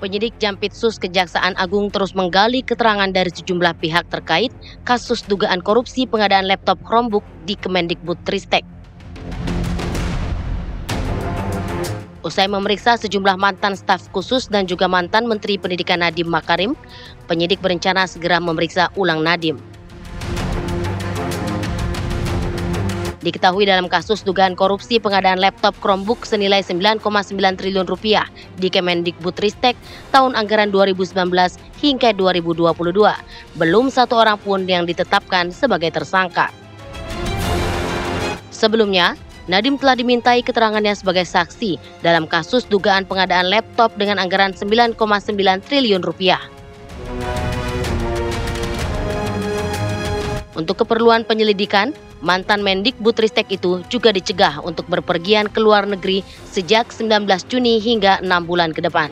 Penyidik Jampitsus Kejaksaan Agung terus menggali keterangan dari sejumlah pihak terkait kasus dugaan korupsi pengadaan laptop Chromebook di Kemendikbudristek. Usai memeriksa sejumlah mantan staf khusus dan juga mantan Menteri Pendidikan Nadiem Makarim, penyidik berencana segera memeriksa ulang Nadiem. Diketahui dalam kasus dugaan korupsi pengadaan laptop Chromebook senilai 9,9 triliun rupiah di Kemendikbudristek tahun anggaran 2019 hingga 2022. Belum satu orang pun yang ditetapkan sebagai tersangka. Sebelumnya, Nadiem telah dimintai keterangannya sebagai saksi dalam kasus dugaan pengadaan laptop dengan anggaran 9,9 triliun rupiah. Untuk keperluan penyelidikan, mantan Mendikbudristek itu juga dicegah untuk berpergian ke luar negeri sejak 19 Juni hingga 6 bulan ke depan.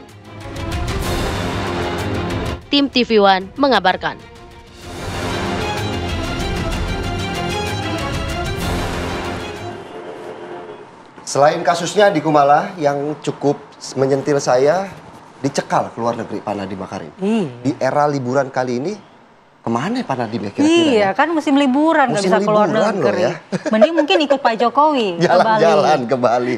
Tim TV One mengabarkan. Selain kasusnya di Kumala yang cukup menyentil saya, dicekal ke luar negeri Pak Nadiem Makarim. Di era liburan kali ini, kemana Pak Nadiem ya kira-kira? Iya, kan musim liburan, nggak bisa keluar negeri. Ya. Mending mungkin ikut Pak Jokowi jalan-jalan ke Bali.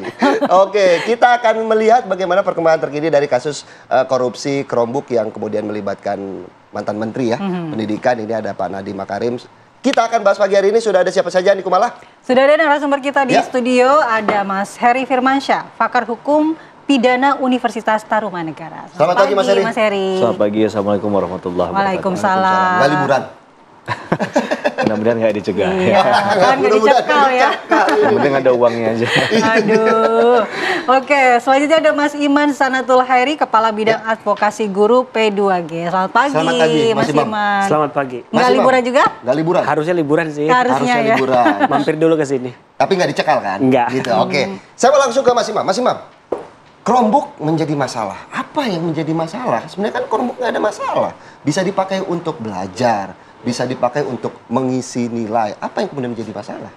Oke, kita akan melihat bagaimana perkembangan terkini dari kasus korupsi Chromebook yang kemudian melibatkan mantan menteri ya, pendidikan. Ini ada Pak Nadiem Makarim. Kita akan bahas pagi hari ini, sudah ada siapa saja di Kumala? Sudah ada narasumber kita di studio, ada Mas Heri Firmansyah, pakar hukum pidana Universitas Tarumanegara. Selamat pagi Mas Heri. Mas Heri. Selamat pagi, Assalamualaikum warahmatullahi wabarakatuh. Waalaikumsalam. Nggak liburan? Mudah-mudahan nggak dicegah. Iya, kan nggak dicekal ya. Yang penting ada uangnya aja. Aduh. Oke, selanjutnya ada Mas Iman Sanatul Hairi, Kepala Bidang Advokasi Guru P2G. Selamat pagi, Mas Iman. Selamat pagi. Nggak liburan juga? Nggak liburan? Harusnya liburan sih. Harusnya ya. liburan. Mampir dulu ke sini. Tapi nggak dicekal kan? Nggak. Gitu, oke. Saya mau langsung ke Mas Imam. Mas Imam, Chromebook menjadi masalah. Apa yang menjadi masalah? Sebenarnya kan Chromebook nggak ada masalah. Bisa dipakai untuk belajar, bisa dipakai untuk mengisi nilai. Apa yang kemudian menjadi masalah?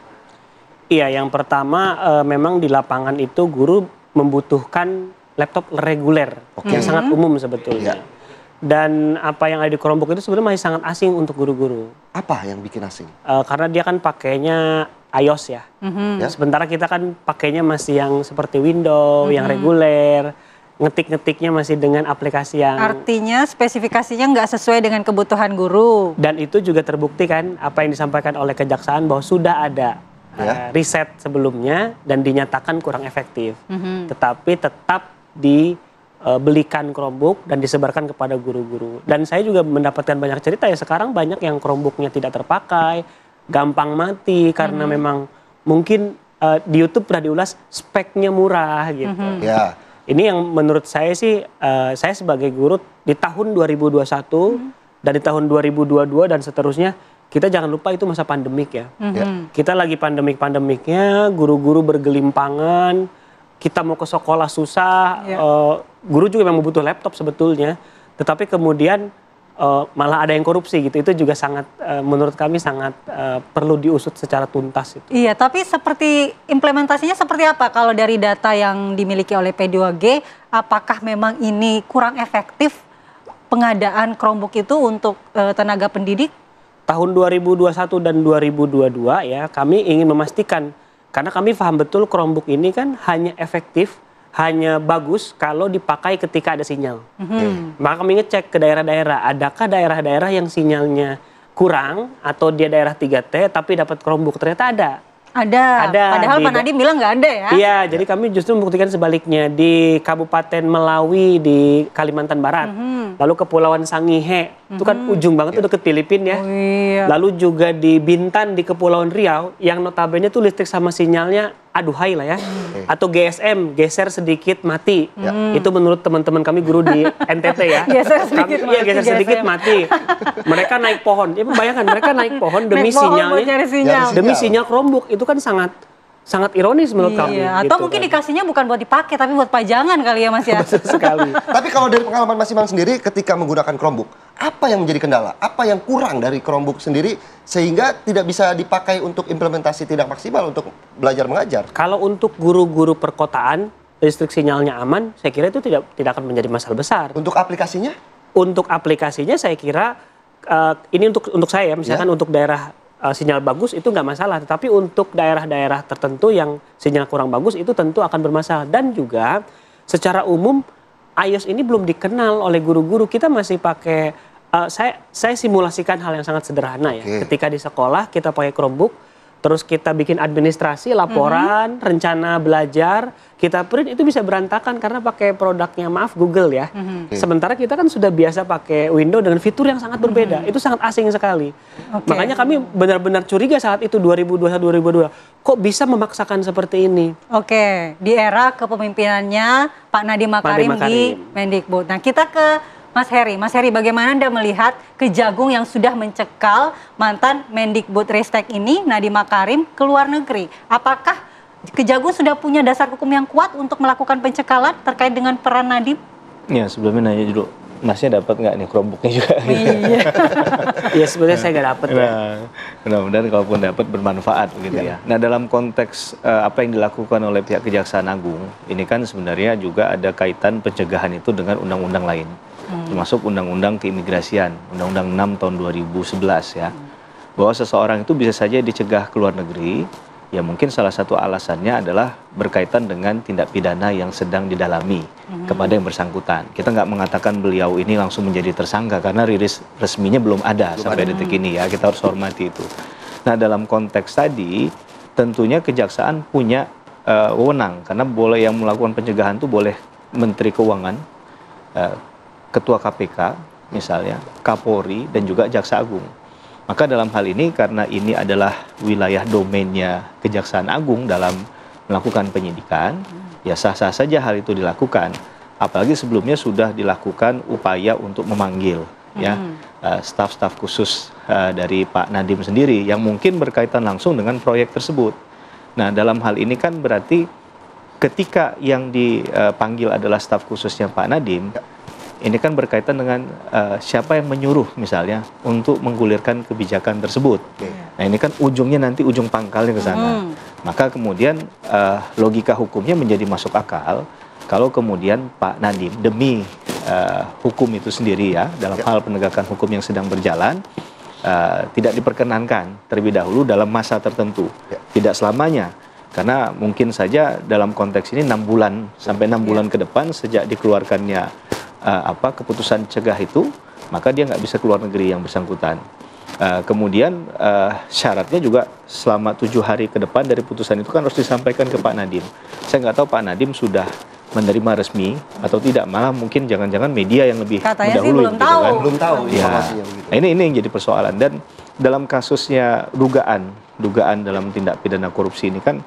Iya, yang pertama memang di lapangan itu guru membutuhkan laptop reguler yang sangat umum sebetulnya. Dan apa yang ada di Chromebook itu sebenarnya masih sangat asing untuk guru-guru. Apa yang bikin asing? Karena dia kan pakainya iOS ya. Sementara kita kan pakainya masih yang seperti Windows, yang reguler. Ngetik-ngetiknya masih dengan aplikasi yang... Artinya spesifikasinya nggak sesuai dengan kebutuhan guru. Dan itu juga terbukti kan apa yang disampaikan oleh Kejaksaan bahwa sudah ada riset sebelumnya dan dinyatakan kurang efektif. Tetapi tetap dibelikan Chromebook dan disebarkan kepada guru-guru. Dan saya juga mendapatkan banyak cerita ya, sekarang banyak yang Chromebooknya tidak terpakai, gampang mati karena memang mungkin di YouTube pernah diulas speknya murah gitu. Ini yang menurut saya sih, saya sebagai guru di tahun 2021 dan di tahun 2022 dan seterusnya, kita jangan lupa itu masa pandemik ya. Kita lagi pandemiknya, guru-guru bergelimpangan, kita mau ke sekolah susah, guru juga memang butuh laptop sebetulnya, tetapi kemudian malah ada yang korupsi gitu. Itu juga sangat menurut kami sangat perlu diusut secara tuntas itu. Iya, tapi seperti implementasinya seperti apa kalau dari data yang dimiliki oleh P2G, apakah memang ini kurang efektif pengadaan Chromebook itu untuk tenaga pendidik? Tahun 2021 dan 2022 ya, kami ingin memastikan, karena kami paham betul Chromebook ini kan hanya efektif, hanya bagus kalau dipakai ketika ada sinyal. Maka kami ngecek ke daerah-daerah, adakah daerah-daerah yang sinyalnya kurang atau dia daerah 3T tapi dapat Chromebook? Ternyata ada. Ada. Padahal Pak Nadiem bilang nggak ada ya. Iya, jadi kami justru membuktikan sebaliknya. Di Kabupaten Melawi di Kalimantan Barat, lalu Kepulauan Sangihe, itu kan ujung banget, itu deket Filipina ya. Lalu juga di Bintan di Kepulauan Riau, yang notabene tuh listrik sama sinyalnya aduhai lah ya. Atau GSM, geser sedikit mati. Itu menurut teman-teman kami guru di NTT ya. Geser sedikit mati. Iya, geser sedikit mati. Mereka naik pohon. Ya bayangkan mereka naik pohon demi sinyalnya. Demi sinyal Chromebook. Itu kan sangat ironis menurut kami. Atau mungkin dikasihnya bukan buat dipakai tapi buat pajangan kali ya Mas ya. Betul sekali. Tapi kalau dari pengalaman Mas Imam sendiri ketika menggunakan Chromebook, apa yang menjadi kendala? Apa yang kurang dari Chromebook sendiri sehingga tidak bisa dipakai untuk implementasi tidak maksimal untuk belajar mengajar? Kalau untuk guru-guru perkotaan, listrik sinyalnya aman, saya kira itu tidak akan menjadi masalah besar. Untuk aplikasinya? Untuk aplikasinya saya kira ini untuk saya, misalkan untuk daerah sinyal bagus itu nggak masalah, tetapi untuk daerah-daerah tertentu yang sinyal kurang bagus itu tentu akan bermasalah. Dan juga secara umum iOS ini belum dikenal oleh guru-guru. Kita masih pakai saya simulasikan hal yang sangat sederhana ya. Ketika di sekolah kita pakai Chromebook, terus kita bikin administrasi, laporan, rencana belajar, kita print, itu bisa berantakan karena pakai produknya Google ya. Sementara kita kan sudah biasa pakai Windows dengan fitur yang sangat berbeda. Itu sangat asing sekali. Makanya kami benar-benar curiga saat itu 2021-2022. Kok bisa memaksakan seperti ini? Di era kepemimpinannya Pak Nadiem Makarim di Mendikbud. Nah, kita ke Mas Heri. Mas Heri, bagaimana Anda melihat Kejagung yang sudah mencekal mantan Mendikbudristek ini, Nadiem Makarim, ke luar negeri? Apakah Kejagung sudah punya dasar hukum yang kuat untuk melakukan pencekalan terkait dengan peran Nadiem? Ya, sebelumnya nanya dulu, Masnya dapat nggak nih Chromebooknya juga? Iya. Iya, sebenarnya saya nggak dapat. Mudah-mudahan kalaupun dapat bermanfaat begitu ya. Nah, dalam konteks apa yang dilakukan oleh pihak Kejaksaan Agung, ini kan sebenarnya juga ada kaitan pencegahan itu dengan undang-undang lain. Termasuk Undang-Undang Keimigrasian, Undang-Undang 6 tahun 2011 ya. Bahwa seseorang itu bisa saja dicegah ke luar negeri, ya mungkin salah satu alasannya adalah berkaitan dengan tindak pidana yang sedang didalami kepada yang bersangkutan. Kita nggak mengatakan beliau ini langsung menjadi tersangka karena rilis resminya belum ada sampai detik ini ya, kita harus hormati itu. Nah, dalam konteks tadi tentunya Kejaksaan punya wewenang, karena boleh yang melakukan pencegahan itu boleh Menteri Keuangan, Ketua KPK misalnya, Kapolri, dan juga Jaksa Agung. Maka dalam hal ini karena ini adalah wilayah domainnya Kejaksaan Agung dalam melakukan penyidikan, ya sah-sah saja hal itu dilakukan. Apalagi sebelumnya sudah dilakukan upaya untuk memanggil ya staf-staf khusus dari Pak Nadiem sendiri yang mungkin berkaitan langsung dengan proyek tersebut. Nah, dalam hal ini kan berarti ketika yang dipanggil adalah staf khususnya Pak Nadiem, ini kan berkaitan dengan siapa yang menyuruh misalnya untuk menggulirkan kebijakan tersebut. Nah, ini kan ujungnya nanti ujung pangkalnya ke sana. Maka kemudian logika hukumnya menjadi masuk akal kalau kemudian Pak Nadiem demi hukum itu sendiri ya, dalam hal penegakan hukum yang sedang berjalan, tidak diperkenankan terlebih dahulu dalam masa tertentu. Tidak selamanya. Karena mungkin saja dalam konteks ini 6 bulan sampai 6 bulan ke depan sejak dikeluarkannya keputusan cegah itu, maka dia nggak bisa keluar negeri yang bersangkutan. Kemudian syaratnya juga selama 7 hari ke depan dari putusan itu kan harus disampaikan ke Pak Nadiem. Saya nggak tahu Pak Nadiem sudah menerima resmi atau tidak, malah mungkin jangan-jangan media yang lebih mendahului. Belum tahu informasinya. Nah, ini yang jadi persoalan. Dan dalam kasusnya dugaan dalam tindak pidana korupsi ini kan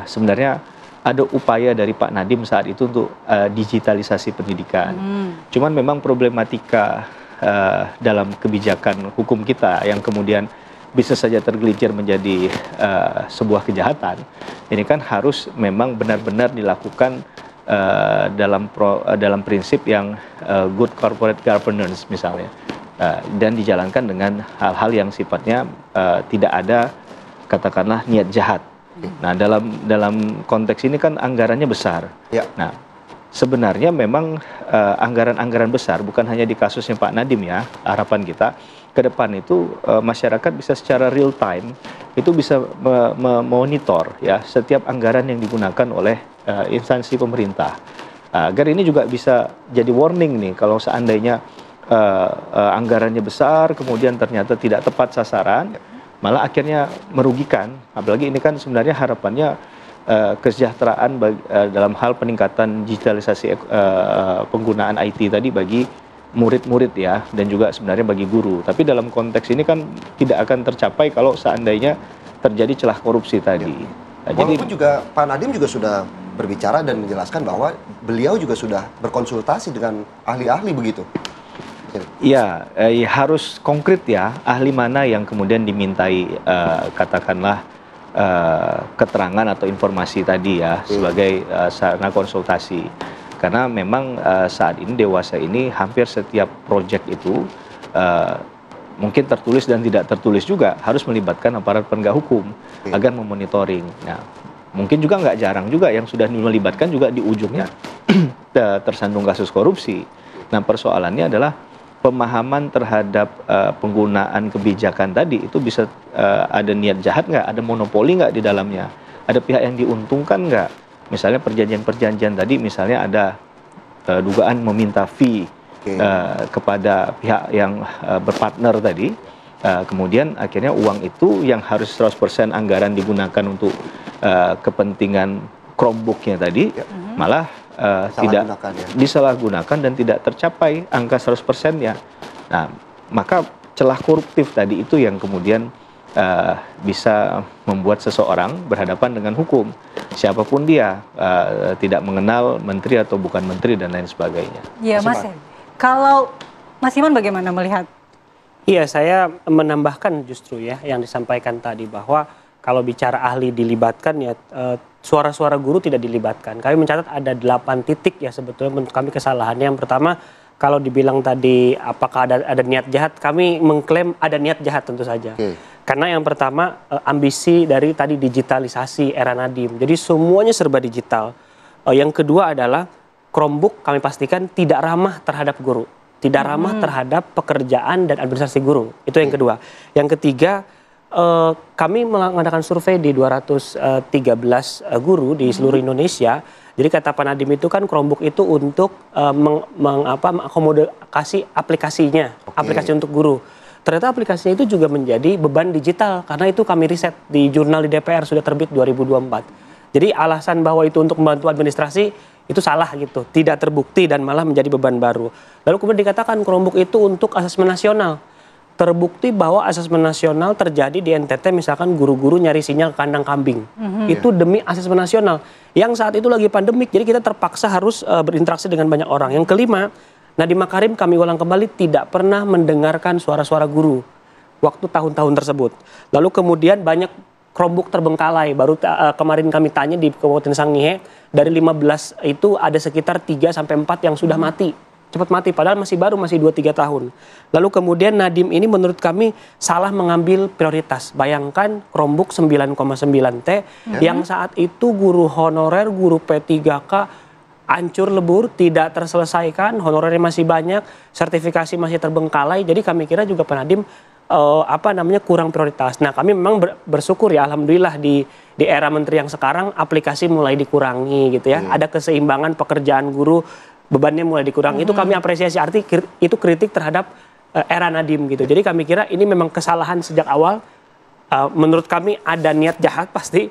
sebenarnya ada upaya dari Pak Nadiem saat itu untuk digitalisasi pendidikan. Cuman memang problematika dalam kebijakan hukum kita yang kemudian bisa saja tergelincir menjadi sebuah kejahatan. Ini kan harus memang benar-benar dilakukan dalam prinsip yang good corporate governance misalnya, dan dijalankan dengan hal-hal yang sifatnya tidak ada katakanlah niat jahat. Nah, dalam konteks ini kan anggarannya besar. Nah, sebenarnya memang anggaran-anggaran besar bukan hanya di kasusnya Pak Nadiem ya. Harapan kita ke depan itu masyarakat bisa secara real time itu bisa memonitor ya setiap anggaran yang digunakan oleh instansi pemerintah. Agar ini juga bisa jadi warning nih kalau seandainya anggarannya besar kemudian ternyata tidak tepat sasaran, malah akhirnya merugikan. Apalagi ini kan sebenarnya harapannya kesejahteraan dalam hal peningkatan digitalisasi penggunaan IT tadi bagi murid-murid ya, dan juga sebenarnya bagi guru. Tapi dalam konteks ini kan tidak akan tercapai kalau seandainya terjadi celah korupsi tadi. Nah, walaupun juga Pak Nadiem juga sudah berbicara dan menjelaskan bahwa beliau juga sudah berkonsultasi dengan ahli-ahli begitu. Ya, harus konkret ya, ahli mana yang kemudian dimintai katakanlah keterangan atau informasi tadi ya sebagai sarana konsultasi. Karena memang saat ini Dewasa ini hampir setiap proyek itu mungkin tertulis dan tidak tertulis juga harus melibatkan aparat penegak hukum agar memonitoring. Nah, mungkin juga nggak jarang juga yang sudah melibatkan juga di ujungnya tersandung kasus korupsi. Nah, persoalannya adalah pemahaman terhadap penggunaan kebijakan tadi itu bisa ada niat jahat nggak, ada monopoli nggak di dalamnya, ada pihak yang diuntungkan nggak. Misalnya perjanjian-perjanjian tadi, misalnya ada dugaan meminta fee kepada pihak yang berpartner tadi, kemudian akhirnya uang itu yang harus 100% anggaran digunakan untuk kepentingan Chromebook-nya tadi, malah tidak disalahgunakan dan tidak tercapai angka 100%-nya. Nah, maka celah koruptif tadi itu yang kemudian bisa membuat seseorang berhadapan dengan hukum, siapapun dia, tidak mengenal menteri atau bukan menteri dan lain sebagainya. Iya, Mas. Kalau Mas Iman bagaimana melihat? Iya, saya menambahkan justru ya yang disampaikan tadi, bahwa kalau bicara ahli dilibatkan ya suara-suara guru tidak dilibatkan. Kami mencatat ada 8 titik ya sebetulnya menurut kami kesalahannya. Yang pertama, kalau dibilang tadi apakah ada niat jahat, kami mengklaim ada niat jahat tentu saja. Karena yang pertama ambisi dari tadi digitalisasi era Nadiem. Jadi semuanya serba digital. Yang kedua adalah Chromebook kami pastikan tidak ramah terhadap guru. Tidak ramah terhadap pekerjaan dan administrasi guru. Itu yang kedua. Yang ketiga, kami mengadakan survei di 213 guru di seluruh Indonesia. Jadi kata Pak Nadiem itu kan Chromebook itu untuk mengakomodasi aplikasinya, aplikasi untuk guru. Ternyata aplikasinya itu juga menjadi beban digital, karena itu kami riset di jurnal di DPR sudah terbit 2024. Jadi alasan bahwa itu untuk membantu administrasi itu salah gitu, tidak terbukti dan malah menjadi beban baru. Lalu kemudian dikatakan Chromebook itu untuk asesmen nasional. Terbukti bahwa asesmen nasional terjadi di NTT, misalkan guru-guru nyari sinyal ke kandang kambing. Itu demi asesmen nasional. Yang saat itu lagi pandemik, jadi kita terpaksa harus berinteraksi dengan banyak orang. Yang kelima, Nadiem Makarim kami ulang kembali tidak pernah mendengarkan suara-suara guru waktu tahun-tahun tersebut. Lalu kemudian banyak Chromebook terbengkalai. Baru kemarin kami tanya di Kabupaten Sangihe, dari 15 itu ada sekitar 3-4 yang sudah mati. Cepat mati, padahal masih baru, masih 2-3 tahun. Lalu kemudian Nadiem ini menurut kami salah mengambil prioritas. Bayangkan Chromebook 9,9T yang saat itu guru honorer, guru P3K hancur lebur, tidak terselesaikan, honorernya masih banyak, sertifikasi masih terbengkalai. Jadi kami kira juga Pak Nadiem kurang prioritas. Nah, kami memang bersyukur ya, alhamdulillah di era menteri yang sekarang aplikasi mulai dikurangi gitu ya. Ada keseimbangan pekerjaan guru, bebannya mulai dikurangi. Itu kami apresiasi, itu kritik terhadap era Nadiem gitu. Jadi kami kira ini memang kesalahan sejak awal. Menurut kami ada niat jahat pasti.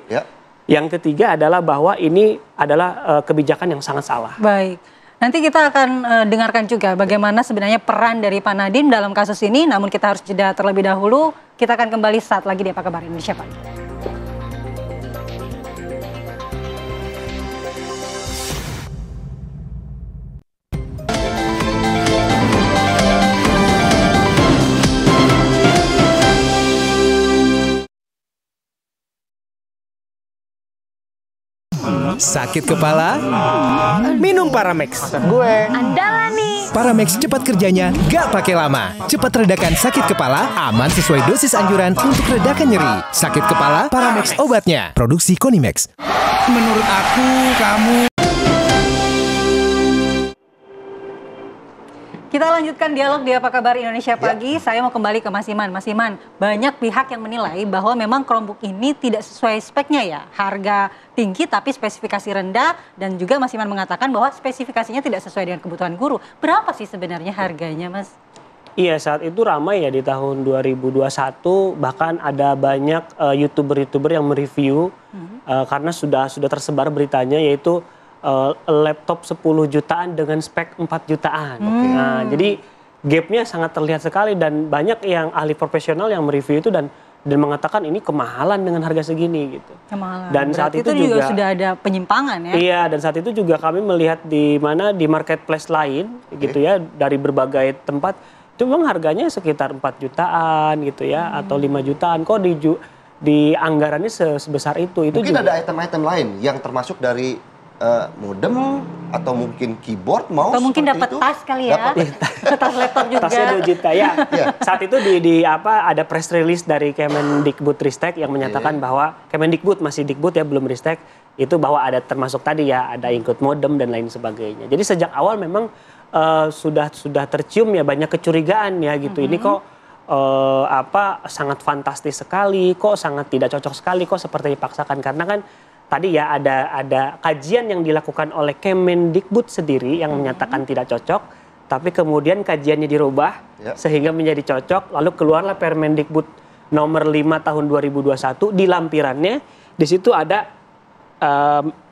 Yang ketiga adalah bahwa ini adalah kebijakan yang sangat salah. Baik. Nanti kita akan dengarkan juga bagaimana sebenarnya peran dari Pak Nadiem dalam kasus ini. Namun kita harus jeda terlebih dahulu. Kita akan kembali saat lagi di Apa Kabar Indonesia Pagi. Sakit kepala? Minum Paramex. Gue andalan nih. Paramex cepat kerjanya, gak pakai lama. Cepat redakan sakit kepala, aman sesuai dosis anjuran untuk redakan nyeri. Sakit kepala, Paramex obatnya. Produksi Konimex. menurut aku kamu. Kita lanjutkan dialog di Apa Kabar Indonesia Pagi. Saya mau kembali ke Mas Iman. Mas Iman, banyak pihak yang menilai bahwa memang Chromebook ini tidak sesuai speknya ya. Harga tinggi tapi spesifikasi rendah, dan juga Mas Iman mengatakan bahwa spesifikasinya tidak sesuai dengan kebutuhan guru. Berapa sih sebenarnya harganya, Mas? Iya, saat itu ramai ya di tahun 2021, bahkan ada banyak YouTuber-YouTuber yang mereview karena sudah tersebar beritanya, yaitu laptop 10 jutaan dengan spek 4 jutaan. Nah, jadi gapnya sangat terlihat sekali, dan banyak yang ahli profesional yang mereview itu dan mengatakan ini kemahalan dengan harga segini gitu. Kemahalan. Dan berarti saat itu juga sudah ada penyimpangan ya. Iya, dan saat itu juga kami melihat di marketplace lain gitu ya, dari berbagai tempat itu memang harganya sekitar 4 jutaan gitu ya, atau 5 jutaan. Kok di anggarannya sebesar itu? Mungkin juga ada item-item lain yang termasuk dari modem atau mungkin keyboard, mouse, atau mungkin seperti dapat itu? tas kali ya, tas laptop juga. Tasnya 2 juta ya. Saat itu ada press release dari Kemendikbudristek yang menyatakan bahwa Kemendikbud, masih Dikbud ya, belum Ristek, itu bahwa ada termasuk tadi ya, ada include modem dan lain sebagainya. Jadi sejak awal memang sudah tercium ya banyak kecurigaan ya gitu. Ini kok sangat fantastis sekali, kok sangat tidak cocok sekali, kok seperti dipaksakan, karena kan tadi ya ada kajian yang dilakukan oleh Kemendikbud sendiri yang menyatakan tidak cocok, tapi kemudian kajiannya dirubah sehingga menjadi cocok, lalu keluarlah Permendikbud nomor 5 tahun 2021, di lampirannya di situ ada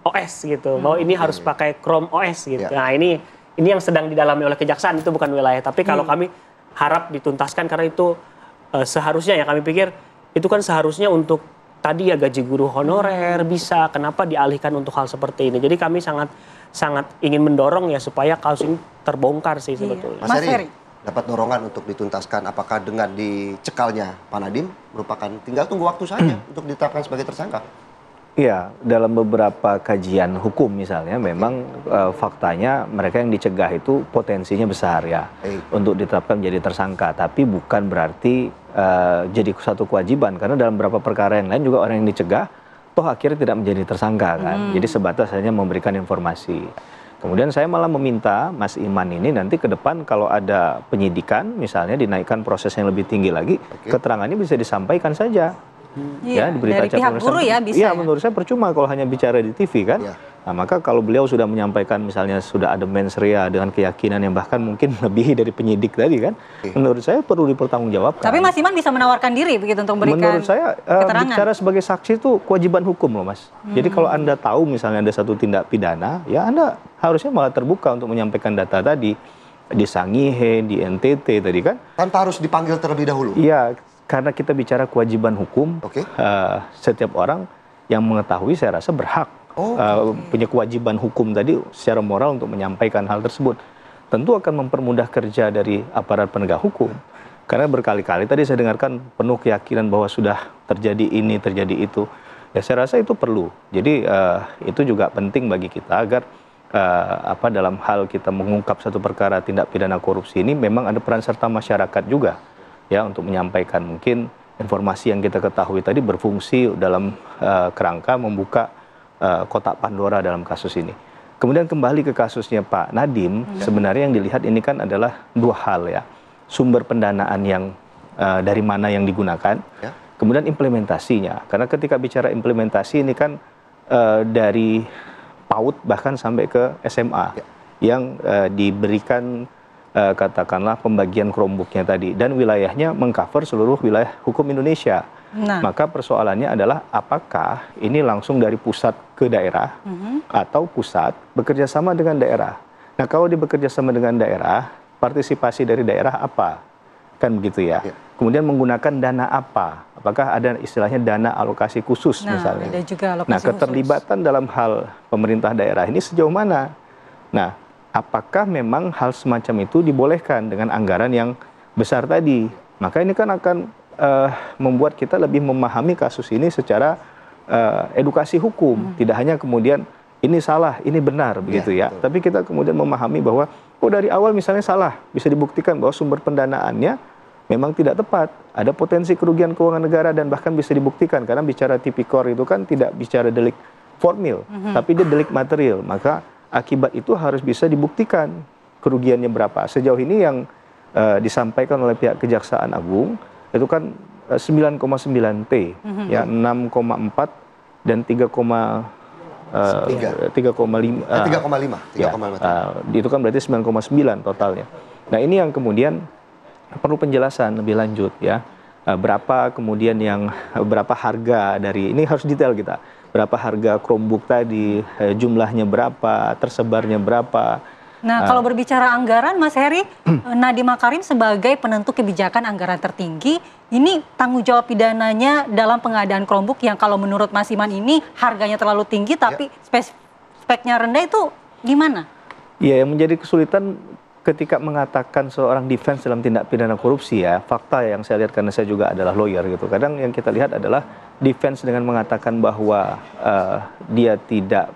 OS gitu, bahwa ini harus pakai Chrome OS gitu. Nah ini yang sedang didalami oleh kejaksaan, itu bukan wilayah, tapi kalau kami harap dituntaskan karena itu seharusnya ya, kami pikir itu kan seharusnya untuk tadi ya gaji guru honorer bisa, kenapa dialihkan untuk hal seperti ini. Jadi kami sangat ingin mendorong ya supaya kasus ini terbongkar sih sebetulnya. Mas Heri, dapat dorongan untuk dituntaskan, apakah dengan dicekalnya Pak Nadiem merupakan tinggal tunggu waktu saja untuk ditetapkan sebagai tersangka? Iya, dalam beberapa kajian hukum misalnya memang faktanya mereka yang dicegah itu potensinya besar ya untuk ditetapkan menjadi tersangka, tapi bukan berarti jadi satu kewajiban, karena dalam beberapa perkara yang lain juga orang yang dicegah toh akhirnya tidak menjadi tersangka kan. Jadi sebatas hanya memberikan informasi. Kemudian saya malah meminta Mas Iman ini nanti ke depan kalau ada penyidikan misalnya dinaikkan proses yang lebih tinggi lagi, keterangannya bisa disampaikan saja. Ya, di berita dari pihak guru ya bisa. Iya, menurut saya percuma kalau hanya bicara di TV kan. Nah, maka kalau beliau sudah menyampaikan misalnya sudah ada mens rea dengan keyakinan yang bahkan mungkin lebih dari penyidik tadi kan, menurut saya perlu dipertanggungjawabkan. Tapi Mas Iman bisa menawarkan diri begitu untuk memberikan menurut saya keterangan. Bicara sebagai saksi itu kewajiban hukum loh Mas. Jadi kalau Anda tahu misalnya ada satu tindak pidana, ya Anda harusnya malah terbuka untuk menyampaikan data tadi di Sangihe, di NTT tadi kan. Tanpa harus dipanggil terlebih dahulu. Iya. Karena kita bicara kewajiban hukum, setiap orang yang mengetahui saya rasa berhak punya kewajiban hukum tadi secara moral untuk menyampaikan hal tersebut. Tentu akan mempermudah kerja dari aparat penegak hukum. Karena berkali-kali tadi saya dengarkan penuh keyakinan bahwa sudah terjadi ini, terjadi itu. Ya saya rasa itu perlu. Jadi itu juga penting bagi kita agar dalam hal kita mengungkap satu perkara tindak pidana korupsi ini memang ada peran serta masyarakat juga. Ya, untuk menyampaikan mungkin informasi yang kita ketahui tadi berfungsi dalam kerangka membuka kotak Pandora dalam kasus ini. Kemudian kembali ke kasusnya Pak Nadiem, sebenarnya yang dilihat ini kan adalah dua hal ya. Sumber pendanaan yang dari mana yang digunakan, kemudian implementasinya. Karena ketika bicara implementasi ini kan dari PAUD bahkan sampai ke SMA yang diberikan katakanlah pembagian Chromebooknya tadi, dan wilayahnya mengcover seluruh wilayah hukum Indonesia. Maka persoalannya adalah apakah ini langsung dari pusat ke daerah atau pusat bekerja sama dengan daerah. Nah kalau bekerja sama dengan daerah, partisipasi dari daerah apa? Kan begitu ya. Kemudian menggunakan dana apa? Apakah ada istilahnya dana alokasi khusus misalnya? Ada juga alokasi nah keterlibatan khusus dalam hal pemerintah daerah ini sejauh mana? Nah apakah memang hal semacam itu dibolehkan dengan anggaran yang besar tadi? Maka ini kan akan membuat kita lebih memahami kasus ini secara edukasi hukum. Tidak hanya kemudian ini salah, ini benar, begitu ya. Tapi kita kemudian memahami bahwa dari awal misalnya salah, bisa dibuktikan bahwa sumber pendanaannya memang tidak tepat. Ada potensi kerugian keuangan negara dan bahkan bisa dibuktikan. Karena bicara tipikor itu kan tidak bicara delik formil, tapi dia delik material. Maka akibat itu harus bisa dibuktikan kerugiannya berapa. Sejauh ini yang disampaikan oleh pihak Kejaksaan Agung itu kan 9,9 T, ya 6,4 dan 3,5. Itu kan berarti 9,9 totalnya. Nah ini yang kemudian perlu penjelasan lebih lanjut ya. Berapa kemudian berapa harga dari, ini harus detail kita. Berapa harga Chromebook tadi, jumlahnya berapa, tersebarnya berapa. Nah, kalau berbicara anggaran, Mas Heri, Nadiem Makarim sebagai penentu kebijakan anggaran tertinggi, ini tanggung jawab pidananya dalam pengadaan Chromebook yang kalau menurut Mas Iman ini harganya terlalu tinggi, tapi speknya rendah itu gimana? Ya, yang menjadi kesulitan ketika mengatakan seorang defense dalam tindak pidana korupsi ya, fakta yang saya lihat karena saya juga adalah lawyer gitu. Kadang yang kita lihat adalah defense dengan mengatakan bahwa dia tidak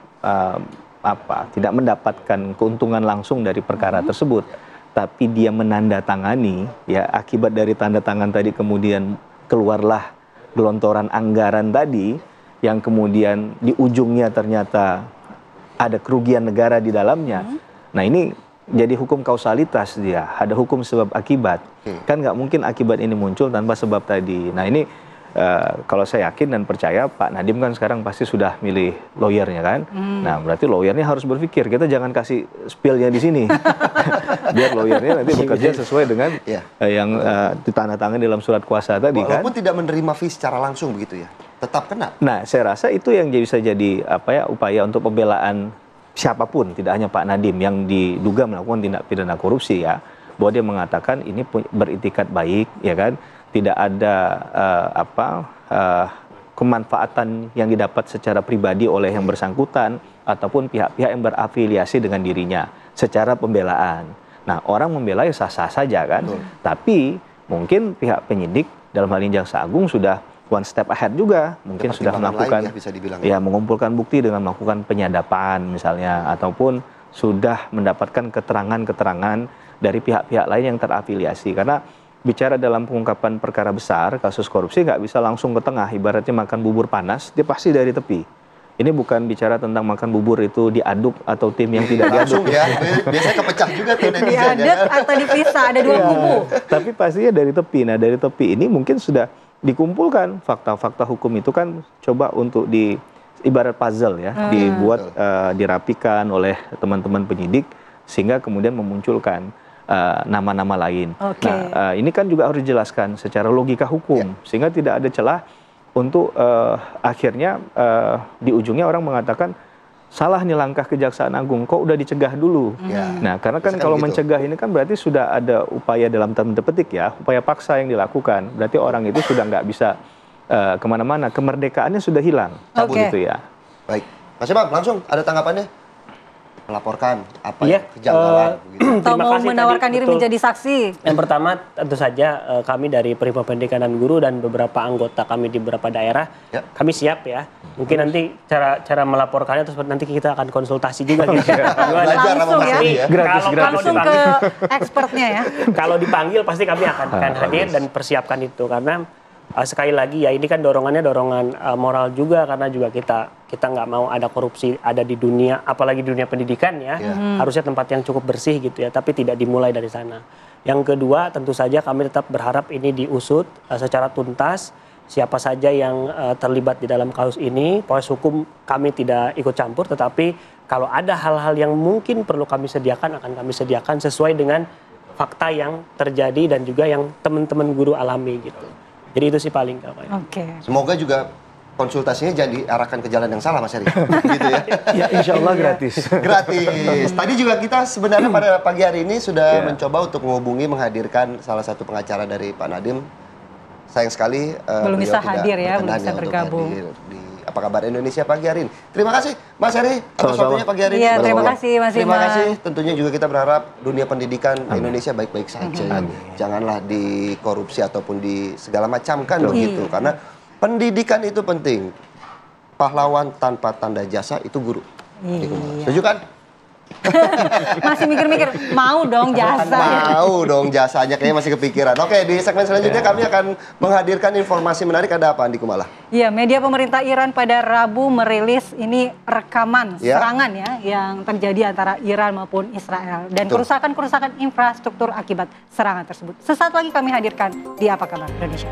tidak mendapatkan keuntungan langsung dari perkara tersebut, tapi dia menandatangani, ya akibat dari tanda tangan tadi kemudian keluarlah gelontoran anggaran tadi, yang kemudian di ujungnya ternyata ada kerugian negara di dalamnya. Nah ini jadi hukum kausalitas dia, ada hukum sebab akibat. Kan nggak mungkin akibat ini muncul tanpa sebab tadi. Nah ini kalau saya yakin dan percaya Pak Nadiem kan sekarang pasti sudah milih lawyernya kan. Nah berarti lawyernya harus berpikir, kita jangan kasih spillnya di sini. Biar lawyernya nanti bekerja sesuai dengan yang ditandatangani dalam surat kuasa tadi kan. Walaupun tidak menerima fee secara langsung begitu ya, tetap kena. Nah saya rasa itu yang bisa jadi upaya untuk pembelaan siapapun, tidak hanya Pak Nadiem yang diduga melakukan tindak pidana korupsi ya, bahwa dia mengatakan ini beritikat baik ya kan. Tidak ada kemanfaatan yang didapat secara pribadi oleh yang bersangkutan ataupun pihak-pihak yang berafiliasi dengan dirinya secara pembelaan. Nah, orang membela ya sah-sah saja kan. Tapi mungkin pihak penyidik dalam hal ini Jaksa Agung sudah one step ahead juga, mungkin sudah melakukan mengumpulkan bukti dengan melakukan penyadapan misalnya, ataupun sudah mendapatkan keterangan-keterangan dari pihak-pihak lain yang terafiliasi. Karena bicara dalam pengungkapan perkara besar, kasus korupsi nggak bisa langsung ke tengah, ibaratnya makan bubur panas, dia pasti dari tepi. Ini bukan bicara tentang makan bubur itu diaduk atau tim yang tidak diaduk. Ya, biasanya kepecah juga tuh netizen. Diaduk atau dipisah, ada dua kubu. Tapi pastinya dari tepi. Nah dari tepi ini mungkin sudah dikumpulkan fakta-fakta hukum itu kan coba untuk ibarat puzzle ya, dibuat, dirapikan oleh teman-teman penyidik, sehingga kemudian memunculkan nama-nama lain. Nah, ini kan juga harus dijelaskan secara logika hukum, sehingga tidak ada celah untuk akhirnya di ujungnya orang mengatakan salah nih langkah Kejaksaan Agung, kok udah dicegah dulu. Nah, karena kan kalau mencegah ini kan berarti sudah ada upaya dalam tanda petik ya, upaya paksa yang dilakukan. Berarti orang itu sudah nggak bisa kemana-mana, kemerdekaannya sudah hilang. Gitu ya. Baik, Mas Imam, langsung ada tanggapannya? Melaporkan apa yang kejanggalan atau mau menawarkan diri menjadi saksi. Yang pertama tentu saja kami dari Perhimpunan Pendidikan dan Guru dan beberapa anggota kami di beberapa daerah, kami siap ya. Mungkin nanti cara melaporkannya terus nanti kita akan konsultasi juga gitu. Langsung ya, langsung ke expertnya ya. Kalau dipanggil pasti kami akan hadir dan persiapkan itu, karena sekali lagi ya ini kan dorongan moral juga, karena juga kita nggak mau ada korupsi ada di dunia, apalagi di dunia pendidikan ya. Harusnya tempat yang cukup bersih gitu ya, tapi tidak dimulai dari sana. Yang kedua tentu saja kami tetap berharap ini diusut secara tuntas, siapa saja yang terlibat di dalam kasus ini. Proses hukum kami tidak ikut campur, tetapi kalau ada hal-hal yang mungkin perlu kami sediakan akan kami sediakan sesuai dengan fakta yang terjadi dan juga yang teman-teman guru alami gitu. Jadi itu sih paling Semoga juga konsultasinya jangan diarahkan ke jalan yang salah, Mas Heri. Gitu ya. Ya, insya Allah gratis. Gratis. Tadi juga kita sebenarnya pada pagi hari ini sudah mencoba untuk menghubungi, menghadirkan salah satu pengacara dari Pak Nadiem. Sayang sekali belum bisa hadir ya, belum bisa bergabung. Di Apa Kabar Indonesia pagi hari ini. Terima kasih Mas Heri atas waktunya pagi hari ini. Iya, terima kasih Mas Imam. Terima kasih. Tentunya juga kita berharap dunia pendidikan Indonesia baik-baik saja. Janganlah dikorupsi ataupun di segala macam kan begitu. Karena pendidikan itu penting. Pahlawan tanpa tanda jasa itu guru. Setuju kan? Masih mikir-mikir, mau dong jasa. Mau dong jasanya, kayaknya masih kepikiran. Oke, di segmen selanjutnya kami akan menghadirkan informasi menarik. Ada apa, Andi Kumala? Iya, media pemerintah Iran pada Rabu merilis ini rekaman serangan ya yang terjadi antara Iran maupun Israel dan kerusakan-kerusakan infrastruktur akibat serangan tersebut. Sesaat lagi kami hadirkan di Apa Kabar Indonesia.